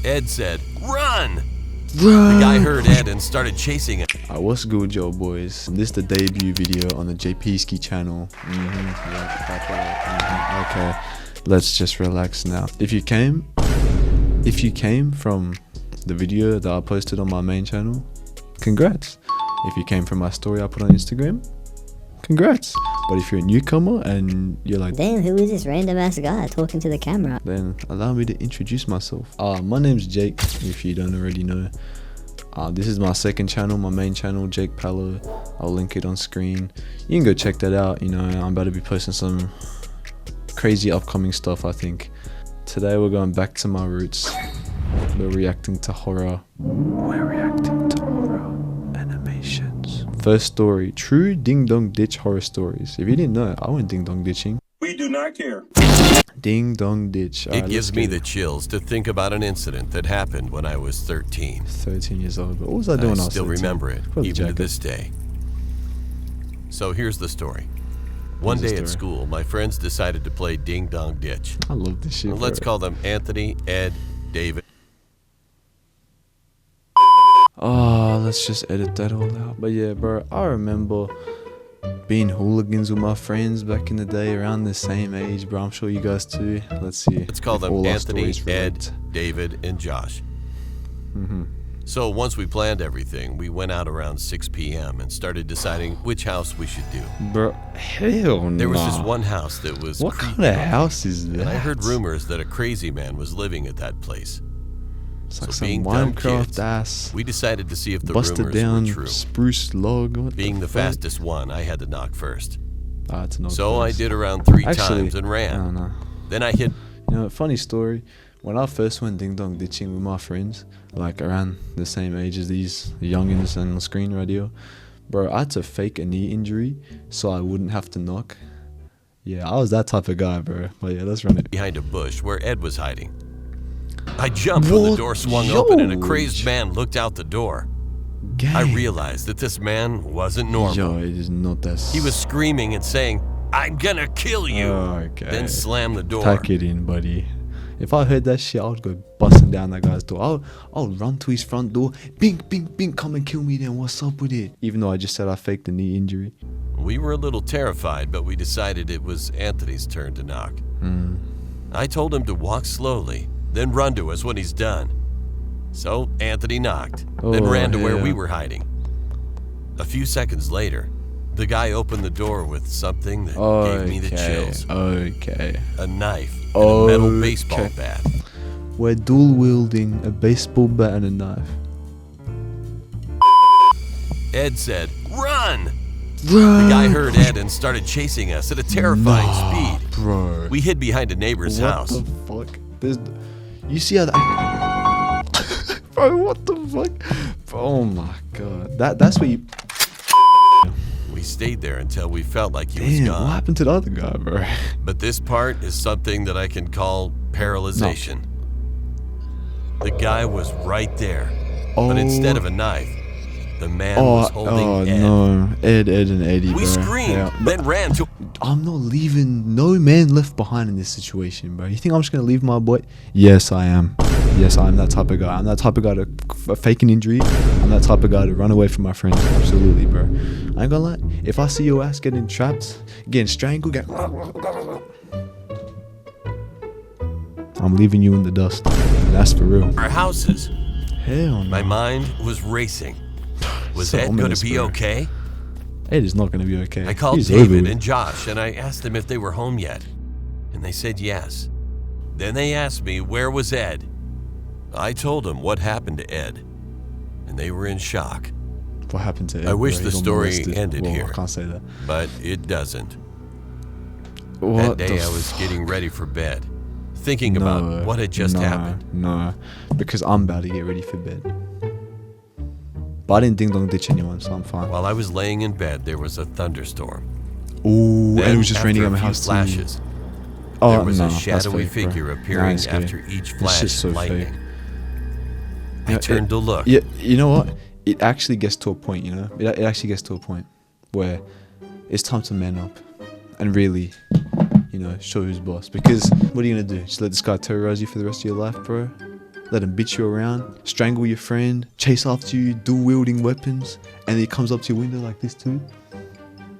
Ed said, "Run!" Run! The guy heard Ed and started chasing him. What's good, yo boys? This is the debut video on the JPski channel. Okay, let's just relax now. If you came from the video that I posted on my main channel, congrats. If you came from my story I put on Instagram, congrats. But if you're a newcomer and you're like, damn, who is this random ass guy talking to the camera? then allow me to introduce myself. My name's Jake, if you don't already know. This is my second channel, my main channel, Jake Palo. I'll link it on screen. You can go check that out. You know, I'm about to be posting some crazy upcoming stuff, I think. Today we're going back to my roots. We're reacting to horror. Animations. First story, true Ding Dong Ditch horror stories. If you didn't know, I went ding dong ditching. We do not care. Ding Dong Ditch. It gives me the chills to think about an incident that happened when I was 13. 13 years old. But what was I doing? I still remember it, Probably even to jacket. this day. So here's the story. One Here's the day at story. school, my friends decided to play Ding Dong Ditch. I love this shit. Let's bro. call them Anthony, Ed, David. Oh, let's just edit that all out. But yeah, bro, I remember being hooligans with my friends back in the day around the same age, bro. I'm sure you guys too. Let's see. Let's call if them all our Anthony, stories Ed, relate. David, and Josh. Mm-hmm. So once we planned everything, we went out around 6 p.m. and started deciding which house we should do. Bro, hell no. There was this one house that was What creepy kind of looking, house is that? and I heard rumors that a crazy man was living at that place. It's like So some being dumb Minecraft kids, ass. We decided to see if the Busted rumors down were true. spruce log. What Being the fuck? fastest one, I had to knock first. It's not So I first. did around 3 Actually, times and I ran. don't know. Then I hit. You know, funny story. When I first went ding dong ditching with my friends, like around the same age as these youngins on the screen radio, bro, I had to fake a knee injury so I wouldn't have to knock. Yeah, I was that type of guy, bro. But yeah, let's run it. Behind a bush where Ed was hiding. I jumped when the What? door swung Yo. open and a crazed man looked out the door. Gang. I realized that this man wasn't normal. Yo, it is not that. He was screaming and saying, "I'm gonna kill you!" Okay. Then slammed the door. Pack it in, buddy. If I heard that shit, I would go busting down that guy's door. I'll run to his front door. Bink, bink, bink, come and kill me then. What's up with it? Even though I just said I faked a knee injury. We were a little terrified, but we decided it was Anthony's turn to knock. I told him to walk slowly, then run to us when he's done. So Anthony knocked, then Oh, ran to where yeah. we were hiding. A few seconds later, the guy opened the door with something that gave me the chills. Okay. A knife and a metal baseball Okay. bat. We're dual wielding a baseball bat and a knife. Ed said, "Run!" Run! The guy heard Ed and started chasing us at a terrifying speed. Bro. We hid behind a neighbor's house. What the fuck? You see how that... Bro, what the fuck? Oh my god. That's what you... We stayed there until we felt like he was Damn, gone. what happened to the other guy, bro? But this part is something that I can call paralyzation. The guy was right there, but instead of a knife, the man was holding Ed. No. Ed and Eddie, We bro. screamed, Yeah. then ran to... I'm not leaving no man left behind in this situation, bro. You think I'm just gonna leave my boy? Yes, I am. Yes, I'm that type of guy. I'm that type of guy to fake an injury. I'm that type of guy to run away from my friends. Absolutely, bro. I ain't gonna lie. If I see your ass getting trapped, getting strangled, I'm leaving you in the dust. That's for real. our houses. Hell no. My mind was racing. Was So Ed going ominous, to be bro. okay? Ed is not gonna be okay. I called He's over David with. and Josh, and I asked them if they were home yet. And they said yes. Then they asked me where was Ed. I told them what happened to Ed. And they were in shock. What happened to Ed? I wish bro? the He got story molested. ended Well, here. I can't say that. But it doesn't. What That day the I was getting ready for bed, thinking No, about what had just happened. No, because I'm about to get ready for bed. But I didn't ding dong ditch anyone, so I'm fine. While I was laying in bed, there was a thunderstorm. Ooh, and Then, it was just after raining a at my few house too. flashes, Oh, there was no, a that's shadowy fake, bro. figure Nah, I appearing ain't scared. after each It's flash just so of lightning. fake. I Yeah, turned to look. Yeah, you know what? It actually gets to a point, you know? It actually gets to a point where it's time to man up and really, you know, show who's boss. Because what are you going to do? Just let this guy terrorize you for the rest of your life, bro? let him bitch you around, strangle your friend, chase after you, dual wielding weapons, and he comes up to your window like this too.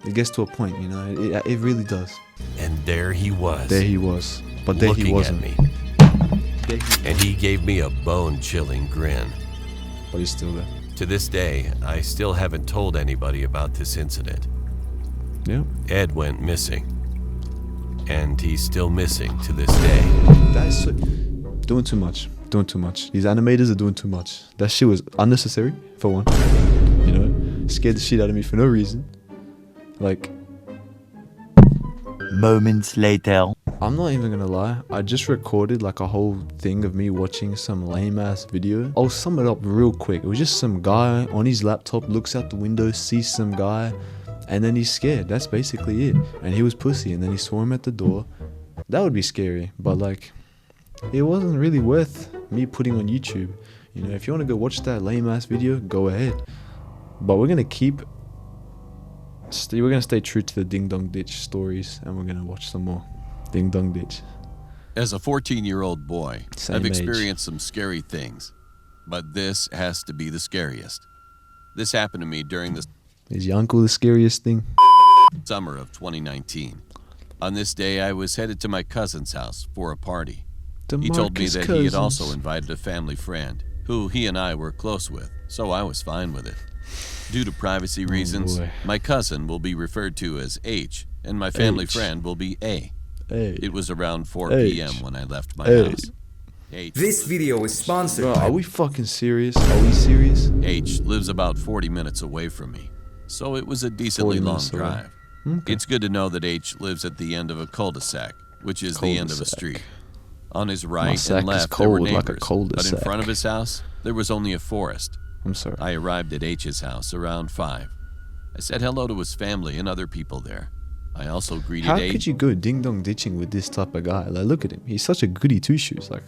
It gets to a point, you know, it really does. And there he was. There he was. But there looking he wasn't. at me. And he gave me a bone-chilling grin. But he's still there. To this day, I still haven't told anybody about this incident. Yeah. Ed went missing. And he's still missing to this day. That is so, doing too much. Doing too much. These animators are doing too much. That shit was unnecessary, for one. You know? Scared the shit out of me for no reason. Like, moments later. I'm not even gonna lie, I just recorded like a whole thing of me watching some lame ass video. I'll sum it up real quick. It was just some guy on his laptop, looks out the window, sees some guy, and then he's scared. That's basically it. And he was pussy, and then he saw him at the door. That would be scary, but like, it wasn't really worth me putting on YouTube. You know, if you want to go watch that lame ass video, go ahead. But we're gonna stay true to the Ding Dong Ditch stories, and we're gonna watch some more Ding Dong Ditch. As a 14-year-old boy, Same I've age. experienced some scary things, but this has to be the scariest. This happened to me during the Is your uncle the scariest thing? summer of 2019. On this day, I was headed to my cousin's house for a party. He told me that he had also invited a family friend, who he and I were close with, so I was fine with it. Due to privacy reasons, boy. my cousin will be referred to as H, and my family H. friend will be A. Hey, It was around 4 H. p.m. when I left my H. house. H. This video is sponsored bro, by are we fucking serious? Are we serious? H lives about 40 minutes away from me, so it was a decently 40 long minutes away. drive. Okay. It's good to know that H lives at the end of a cul-de-sac, which is the end of a Cul-de-sac. street. On his right sack and is left there were cold like a neighbors, but in cul-de-sac. front of his house there was only a forest. I'm sorry. I arrived at H's house around 5. I said hello to his family and other people there. I also greeted How H. could you go ding dong ditching with this type of guy? Like, look at him. He's such a goody two shoes. Like,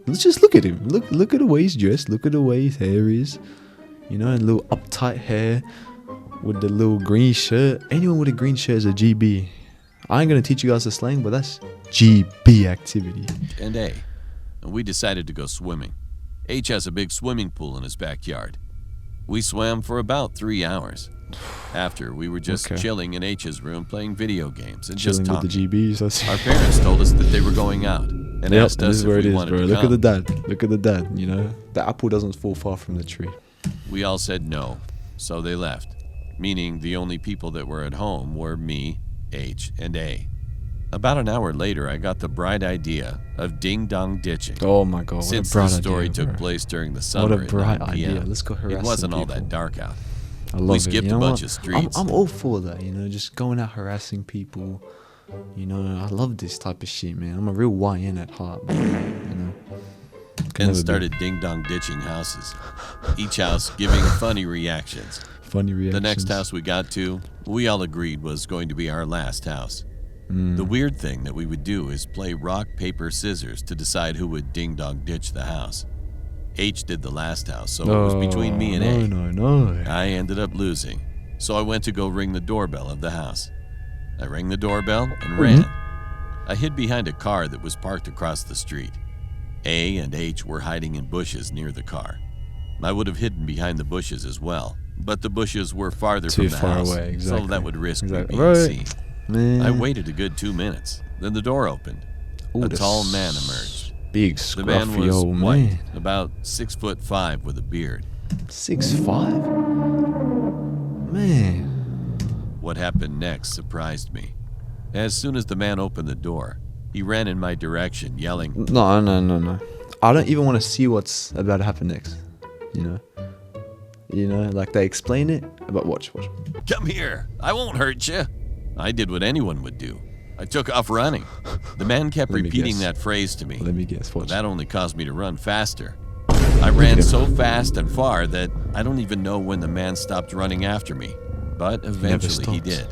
let's just look at him. Look at the way he's dressed. Look at the way his hair is. You know, and little uptight hair with the little green shirt. Anyone with a green shirt is a GB. I ain't gonna teach you guys the slang, but that's GB activity. and A. And we decided to go swimming. H has a big swimming pool in his backyard. We swam for about 3 hours. After, we were just Okay. chilling in H's room playing video games and Chilling just with talking. the GBs. That's Our parents told us that they were going out and Yep, asked this us is if where it we is, wanted bro. to Look come. at the dad. Look at the dad. You know, the apple doesn't fall far from the tree. We all said no, so they left, meaning the only people that were at home were me, H, and A. About an hour later, I got the bright idea of ding-dong ditching. Oh my god! What Since a bright the story idea, took bro. place during the summer What a bright at 9 p.m. idea. Let's go harass It wasn't some all that people. dark out. I love it. skipped You know a bunch what? of streets. I'm all for that, you know, just going out harassing people. You know, I love this type of shit, man. I'm a real YN at heart, bro, you know. Can And never be. started ding-dong ditching houses, each house giving funny reactions. Funny reactions. The next house we got to, we all agreed was going to be our last house. Mm. The weird thing that we would do is play rock, paper, scissors to decide who would ding-dong ditch the house. H did the last house, so it was between me and A. No. I ended up losing, so I went to go ring the doorbell of the house. I rang the doorbell and ran. I hid behind a car that was parked across the street. A and H were hiding in bushes near the car. I would have hidden behind the bushes as well, but the bushes were farther Too from the far house, away, exactly. so that would risk Exactly. me being Right. seen. Man. I waited a good 2 minutes. Then the door opened. Ooh, A the tall man emerged. Big The man scruffy was old white, man. about 6'5" with a beard. 6'5"? Man. What happened next surprised me. As soon as the man opened the door, he ran in my direction, yelling, No. I don't even want to see what's about to happen next. You know, like they explain it, but watch. "Come here, I won't hurt you." I did what anyone would do. I took off running. The man kept Let me repeating guess. that phrase to me. Let me guess. But Watch. that only caused me to run faster. I ran him. so fast and far that I don't even know when the man stopped running after me. But eventually he stops. did.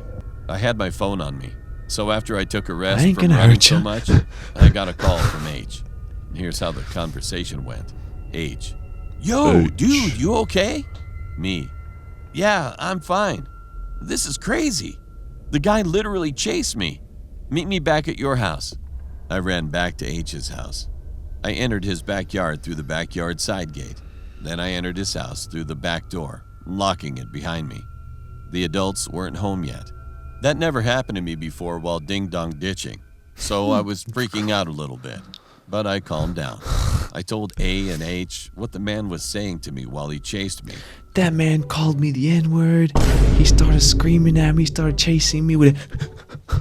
I had my phone on me. So after I took a I rest ain't from gonna running hurt so ya. much, I got a call from H. And here's how the conversation went. H. "Yo, H. dude, you okay?" Me. "Yeah, I'm fine. This is crazy. The guy literally chased me. Meet me back at your house." I ran back to H's house. I entered his backyard through the backyard side gate. Then I entered his house through the back door, locking it behind me. The adults weren't home yet. That never happened to me before while ding-dong ditching, so I was freaking out a little bit. But I calmed down. I told A and H what the man was saying to me while he chased me. That man called me the N-word. He started screaming at me, started chasing me with it.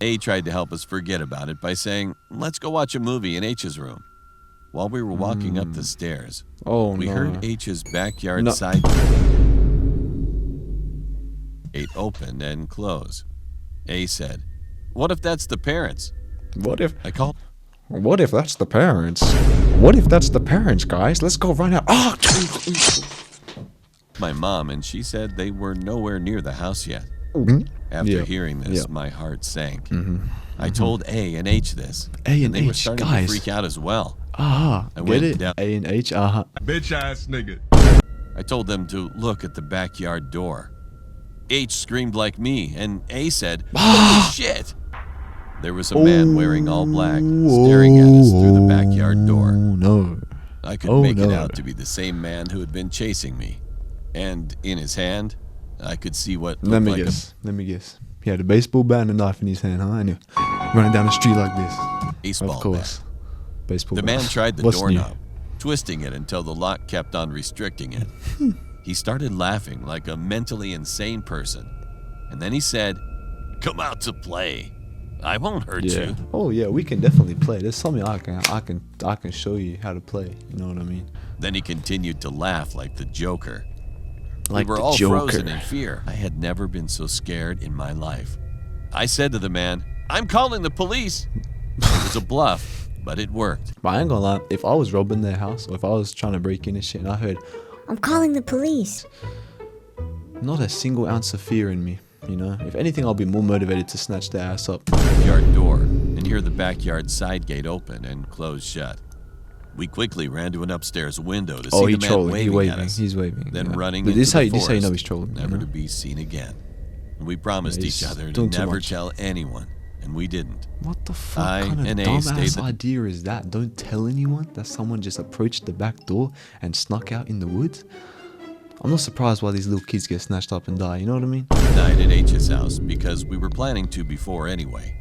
A tried to help us forget about it by saying, "Let's go watch a movie in H's room." While we were walking up the stairs, we heard H's backyard side gate open and close. A said, "What if that's the parents?" What if That's the parents? What if that's the parents, guys? Let's go run out. Oh! My mom, and she said they were nowhere near the house yet. After hearing this, my heart sank. I told A and H this. A and they were H, starting guys. to freak out as well. I went get it. down- A and H, Bitch ass nigga. I told them to look at the backyard door. H screamed like me, and A said, "Holy shit!" There was a man wearing all black, staring at us through the backyard door. Oh no. I could Oh, make it no. out to be the same man who had been chasing me. And in his hand, I could see what Let looked me like guess. Let me guess. He had a baseball bat and a knife in his hand, huh? And he running down the street like this. a baseball Of course. Baseball bat. The bat. man tried the What's doorknob, twisting it until the lock kept on restricting it. He started laughing like a mentally insane person. And then he said, "Come out to play. I won't hurt Yeah. you." Oh yeah, we can definitely play. There's something I can show you how to play. You know what I mean? Then he continued to laugh like the Joker. Like we were the all Joker. frozen in fear. I had never been so scared in my life. I said to the man, "I'm calling the police." It was a bluff, but it worked. But I ain't gonna lie. If I was robbing their house, or if I was trying to break in and shit, and I heard I'm calling the police. not a single ounce of fear in me, you know. If anything, I'll be more motivated to snatch their ass up. Backyard door and hear the backyard side gate open and close shut. We quickly ran to an upstairs window to see He the man trolling. waving, He waving. at us, He's waving. then yeah. running But into this is how the you know forest, he's trolling. never you know? to be seen again. We promised Yeah, each he's other to doing too never much. tell anyone, and we didn't. What the fuck I kind of and A dumbass stayed the- idea is that? Don't tell anyone that someone just approached the back door and snuck out in the woods? I'm not surprised why these little kids get snatched up and die, you know what I mean? Night at H's house because we were planning to before anyway.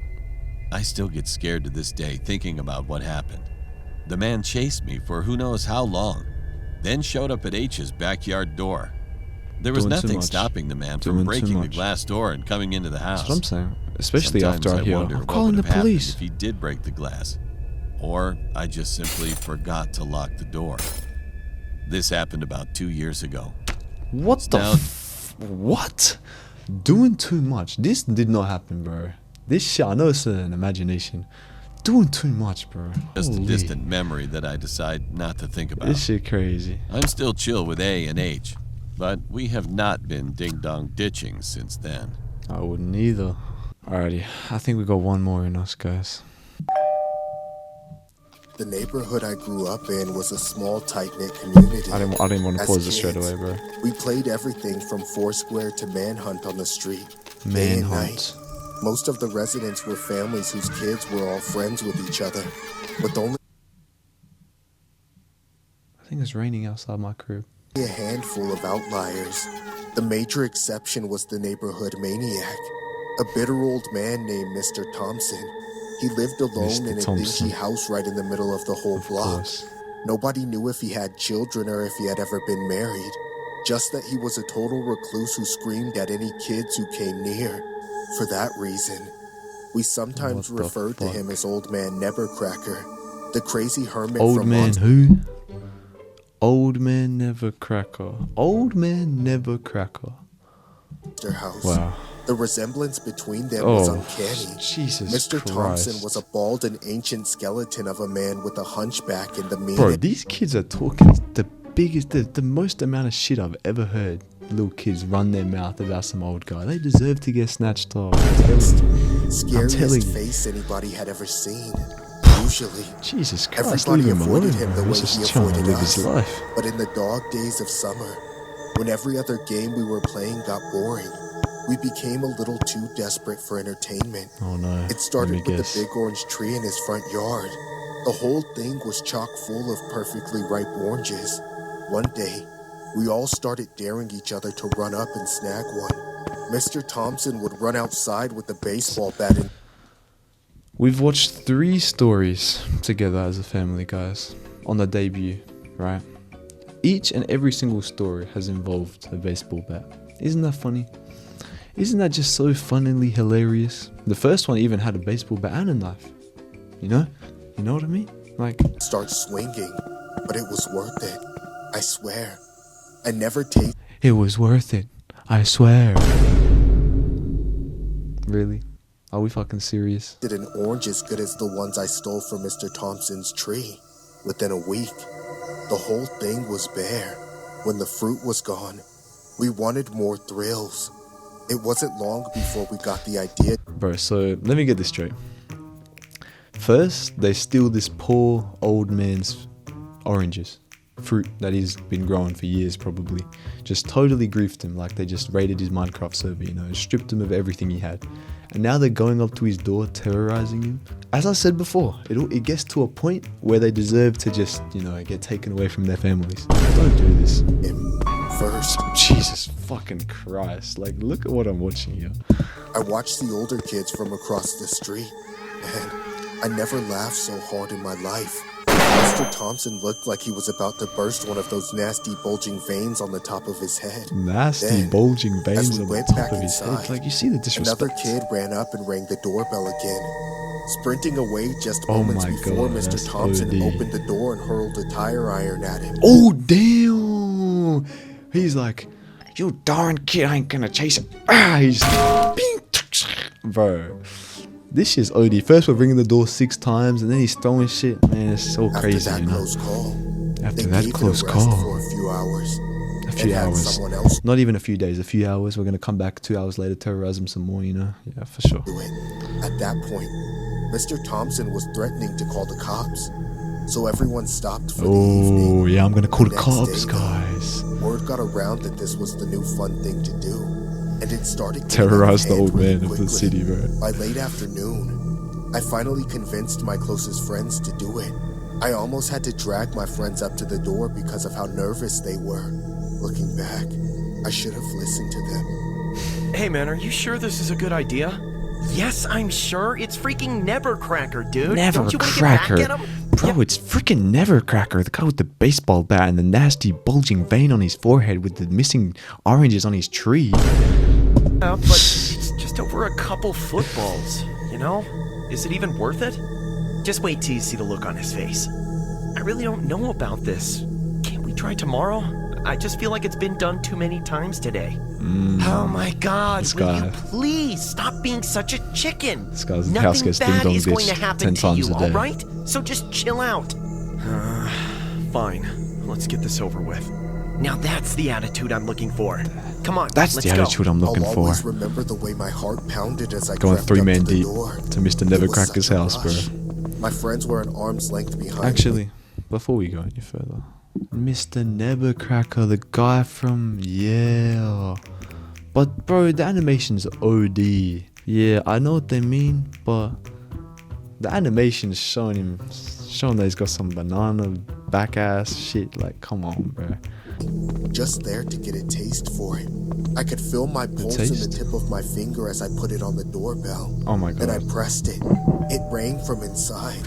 I still get scared to this day thinking about what happened. The man chased me for who knows how long, then showed up at H's backyard door. There was Doing too nothing much. stopping the man Doing from too breaking the much. glass door and coming into the house. That's what I'm saying. Especially Sometimes after I hear, wonder I'm what calling would the have happened police. if he did break the glass, or I just simply forgot to lock the door. This happened about 2 years ago. What the Now- What? Doing too much. This did not happen, bro. This shit, I know it's an imagination. Doing too much, bro. Just a Holy. distant memory that I decide not to think about. This shit crazy. I'm still chill with A and H, but we have not been ding-dong ditching since then. I wouldn't either. Alrighty, I think we got one more in us, guys. The neighborhood I grew up in was a small, tight-knit community. I didn't want to As pause this straight kids, away, bro. We played everything from Foursquare to Manhunt on the street, day and Manhunt. night. Most of the residents were families whose kids were all friends with each other, with only I think it's raining outside my crib. a handful of outliers. The major exception was the neighborhood maniac, a bitter old man named Mr. Thompson. He lived alone Mr. in a Thompson. dingy house right in the middle of the whole block. course. Nobody knew if he had children or if he had ever been married, just that he was a total recluse who screamed at any kids who came near. For that reason, we sometimes What the referred to fuck? him as Old Man Nevercracker, the crazy hermit Old from man Monster who? Old man never cracker. Old man never cracker. House. Wow. The resemblance between them was Oh, uncanny. Jesus Mr. Christ. Thompson was a bald and ancient skeleton of a man with a hunchback and the Bro, meanest these kids are talking the biggest, the most amount of shit I've ever heard. Little kids run their mouth about some old guy. They deserve to get snatched up. I'm telling you. scariest telling you. face anybody had ever seen. Usually, Jesus Christ, everybody leave him alone, avoided him bro. the way He's he just trying to avoided live his us. life. But in the dog days of summer, when every other game we were playing got boring, we became a little too desperate for entertainment. Oh no. It started Let me with guess. the big orange tree in his front yard. The whole thing was chock full of perfectly ripe oranges. One day, we all started daring each other to run up and snag one. Mr. Thompson would run outside with a baseball bat and We've watched 3 stories together as a family, guys, on the debut, right? Each and every single story has involved a baseball bat. Isn't that funny? Isn't that just so funnily hilarious? The first one even had a baseball bat and a knife. You know? You know what I mean? Like, start swinging, but it was worth it. I swear. I never tasted it was worth it. I swear. Really? Are we fucking serious? an orange as good as the ones I stole from Mr. Thompson's tree. Within a week, the whole thing was bare. When the fruit was gone, we wanted more thrills. It wasn't long before we got the idea. Bro, so let me get this straight. First, they steal this poor old man's oranges. Fruit that he's been growing for years probably. Just totally griefed him, like they just raided his Minecraft server, you know, stripped him of everything he had. And now they're going up to his door, terrorizing him. As I said before, it gets to a point where they deserve to just, you know, get taken away from their families. Don't do this. First, Jesus fucking Christ. Like, look at what I'm watching here. I watched the older kids from across the street. Man, I never laughed so hard in my life. Mr. Thompson looked like he was about to burst one of those nasty bulging veins on the top of his head. Nasty Then, bulging as veins we on the went top back of his head. inside, Like, you see the disrespect. Another kid ran up and rang the doorbell again. Sprinting away just Oh moments my before God, Mr. that's Thompson OD. opened the door and hurled a tire iron at him. Oh, damn. He's like, you darn kid, I ain't gonna chase him. He's bro. This shit's OD. First we're ringing the door 6 times and then he's throwing shit. Man, it's so After crazy, that you know. close call, After they that gave it a close rest call. for a few hours. A few and had hours. someone else Not even a few days, a few hours. We're gonna come back 2 hours later, terrorize him some more, you know. Yeah, for sure. do it. At that point, Mr. Thompson was threatening to call the cops. So everyone stopped for the evening. Oh, yeah, I'm gonna call the Next cops, day, guys. Word got around that this was the new fun thing to do. And it started getting Terrorize out the of old hand man really of the quickly. city, bro. By late afternoon, I finally convinced my closest friends to do it. I almost had to drag my friends up to the door because of how nervous they were. Looking back, I should have listened to them. Hey man, are you sure this is a good idea? Yes, I'm sure. It's freaking Nevercracker, dude. Don't you want to get back Nevercracker. at him? Bro, it's freaking Nevercracker, the guy with the baseball bat and the nasty bulging vein on his forehead with the missing oranges on his tree. Yeah, but it's just over a couple footballs, you know? Is it even worth it? Just wait till you see the look on his face. I really don't know about this. Can't we try tomorrow? I just feel like it's been done too many times today. Oh my god, This will guy. you please stop being such a chicken? This guy's Nothing house gets bad ding-dong is going to bitched happen 10 to times you, a day. alright? So just chill out. Fine. Let's get this over with. Now that's the attitude I'm looking for. Come on, That's let's the go. attitude I'm looking I'll for. always remember the way my heart pounded as I Going crept up 3-man to the deep door. to Mr. It was Nevercracker's such a house, bro. rush. My friends were an arm's length behind me. Actually, before we go any further, Mr. Nevercracker, the guy from Yeah. But bro, the animation's OD. Yeah, I know what they mean, but the animation's showing that he's got some banana back ass shit. Like, come on, bro. Just there to get a taste for it. I could feel my pulse in the taste? tip of my finger as I put it on the doorbell. Oh my Then I god. pressed it. It rang from inside.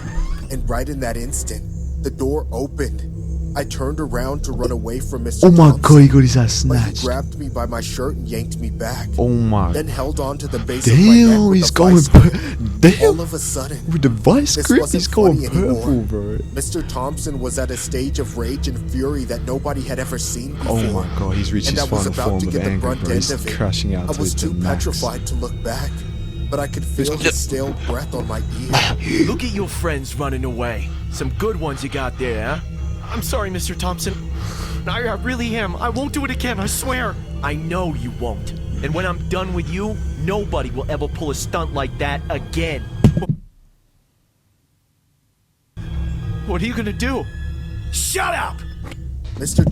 And right in that instant, the door opened. I turned around to run away from Mr. Oh my Thompson, god, he got his ass but he snatched. grabbed me by my shirt and yanked me back. Oh my. Then held on to the base of my neck Damn, with he's a going. vice grip. Damn. All of a sudden, With the vice This grip, wasn't he's going funny anymore. purple, bro. Mr. Thompson was at a stage of rage and fury that nobody had ever seen before. Oh my god, he's reached And his I was final about form to of get the anger, brunt bro. end He's of it. crashing out I to was it too to max. petrified to look back, but I could feel his stale breath on my ear. Look at your friends running away. Some good ones you got there, huh? I'm sorry, Mr. Thompson. I really am. I won't do it again, I swear. I know you won't. And when I'm done with you, nobody will ever pull a stunt like that again. What are you gonna do? Shut up! Mr.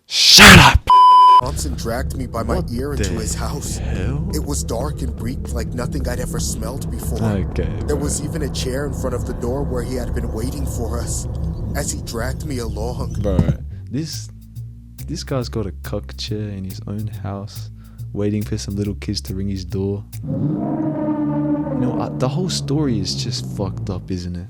Shut up! Thompson dragged me by my What ear into the his house. hell? It was dark and reeked like nothing I'd ever smelled before. Okay. There bro. was even a chair in front of the door where he had been waiting for us. As he dragged me along, Bro, this guy's got a cock chair in his own house, waiting for some little kids to ring his door. You know, the whole story is just fucked up, isn't it?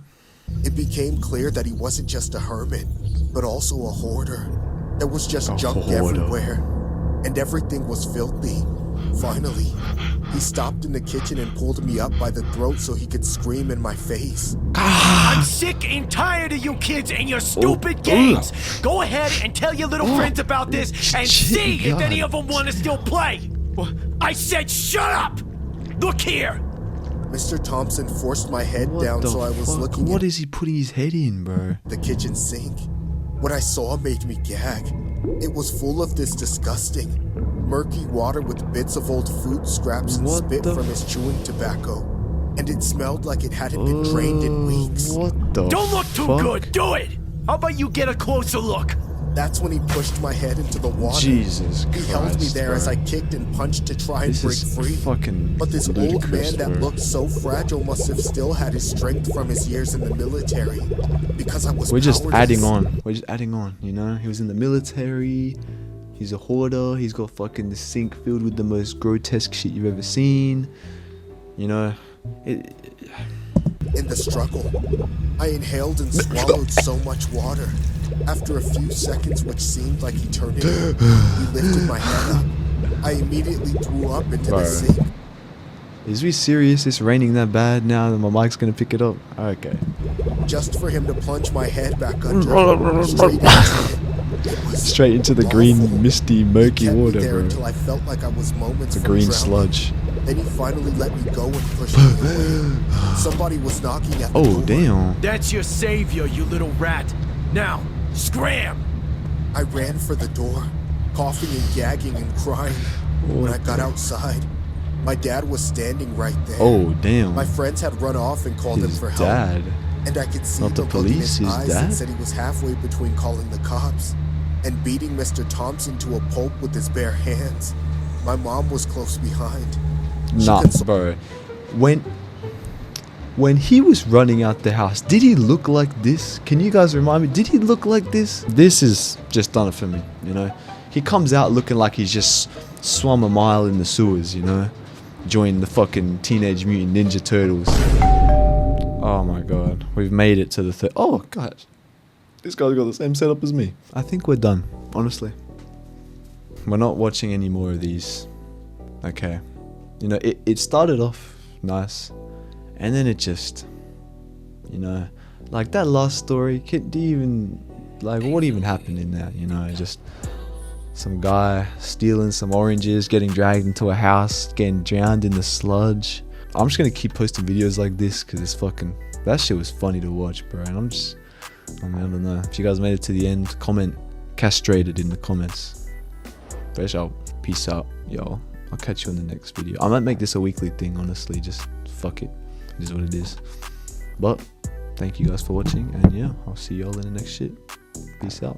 it became clear that he wasn't just a hermit, but also a hoarder. There was just A junk hoarder. everywhere, and everything was filthy. Finally, he stopped in the kitchen and pulled me up by the throat so he could scream in my face. I'm sick and tired of you kids and your stupid games. Go ahead and tell your little friends about this and see if any of them want to still play. I said shut up! Look here! Mr. Thompson forced my head What down the so I was fuck? looking What at is he putting his head in, bro? the kitchen sink. What I saw made me gag. It was full of this disgusting, murky water with bits of old food scraps and What spit the from his chewing tobacco. And it smelled like it hadn't been drained in weeks. What the Don't look too fuck? good, do it! How about you get a closer look? That's when he pushed my head into the water. Jesus He held me Christ, there bro. as I kicked and punched to try and This break is free. fucking But this old ludicrous, man that bro. looked so fragile must have still had his strength from his years in the military. Because I was We're just powerless. adding on. We're just adding on, you know? He was in the military. He's a hoarder. He's got fucking the sink filled with the most grotesque shit you've ever seen. You know? In the struggle, I inhaled and swallowed so much water. After a few seconds, which seemed like eternity, he lifted my head up. I immediately threw up into the Bro. sink. Is we serious? It's raining that bad now that my mic's gonna pick it up? Okay. Just for him to plunge my head back under, straight into it. It was Straight into the awful. green, misty, murky Kept me water, there bro. until I felt like I was moments The from green drowning. sludge. Then he finally let me go and pushed me away. Somebody was knocking at the Oh, door. damn. That's your savior, you little rat. Now, scram! I ran for the door, coughing and gagging and crying. When I got outside, my dad was standing right there. Oh, damn. My friends had run off and called him His for help. dad. And I could see Not the the look in police, his his eyes dad? that said he was halfway between calling the cops and beating Mr. Thompson to a pulp with his bare hands. My mom was close behind. She Nah, consol- bro. When he was running out the house, did he look like this? Can you guys remind me? Did he look like this? This is just done it for me, you know? He comes out looking like he's just swum a mile in the sewers, you know? Joined the fucking Teenage Mutant Ninja Turtles. Oh my god. We've made it to the third. Oh, gosh. This guy's got the same setup as me. I think we're done, honestly. We're not watching any more of these. Okay. You know, it started off nice. And then it just, you know, like that last story, do you even, like, what even happened in that, you know, just some guy stealing some oranges, getting dragged into a house, getting drowned in the sludge. I'm just gonna keep posting videos like this, because it's fucking, that shit was funny to watch, bro, and I don't know, if you guys made it to the end, comment castrated in the comments. But y'all, peace out, y'all. I'll catch you in the next video. I might make this a weekly thing, honestly, just fuck it. It is what it is. But thank you guys for watching, and yeah, I'll see y'all in the next shit. Peace out.